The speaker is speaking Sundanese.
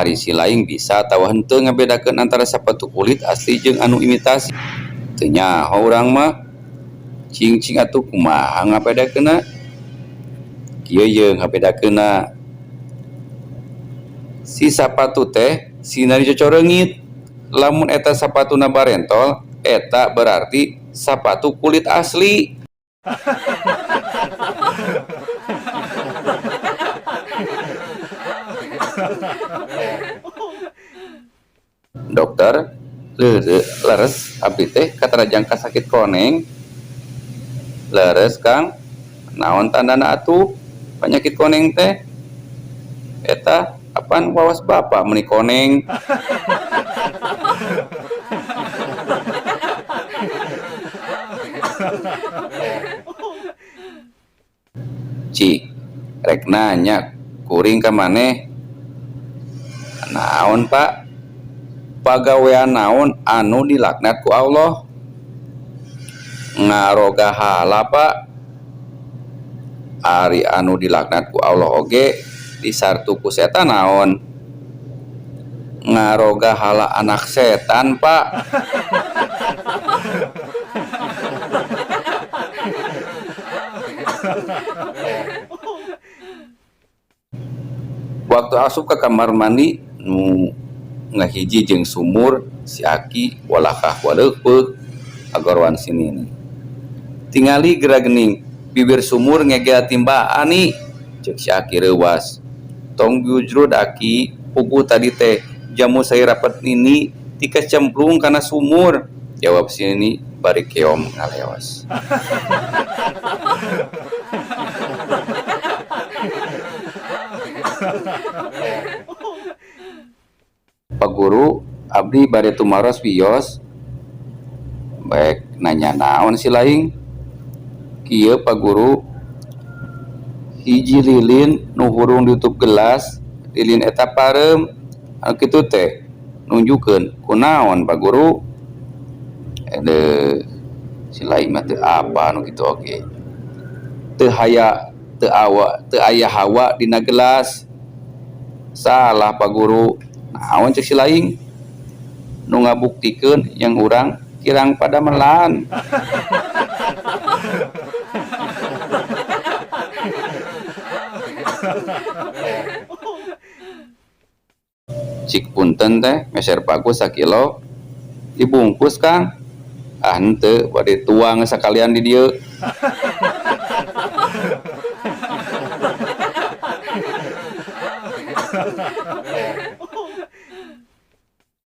Ari si laing bisa tawa henteu ngabedakeun antara sapatu kulit asli jeung anu imitasi. Teu nyaho urang mah. Cing atuh kumaha ngabedakeunna? Kieu yeung ngabedakeunna. Si sapatu teh sina dicocoreungit. Lamun eta sapatuna barentol, eta berarti sapatu kulit asli. Dokter, leres abdi teh katarajangka sakit koneng. Leres Kang, naon tandana atuh penyakit koneng teh? Eta apaan wawas bapak meuni koneng. Cik, rek nanya kuring ka maneh. Naon Pak? Pagawean naon anu dilaknat ku Allah? Ngaroga hala Pak. Ari anu dilaknat ku Allah oge disartu ku setan naon? Ngaroga hala anak setan Pak. Waktu asup ke kamar mandi nu ngahiji jeung sumur si Aki walakah waleupeuk agorwan sinini. Tingali geura geuning bibir sumur ngegea timbaan nih ceuk si Aki reuwas. Tong jujrud Aki puguh tadi teh jamu saya rapet nini tika cemplung kana sumur. Jawab sini bari keom ngaleos. Pak Guru, abdi bade tumaros wios. Baik nanya naon si laing? Kieu Pak Guru, hiji lilin nu hurung ditutup gelas, lilin eta parem. Anu kitu teh nunjukkeun kunaon Pak Guru? Si laing mah teu apa anu kitu oge. Teu aya hawa dina gelas. Salah Pak Guru. Naon cek si laing? Nu ngabuktikeun yang urang kirang pada melan. Cik punten teh meser paku sakilo dibungkus Kang. Ah henteu bade tuang sakalian di dieu.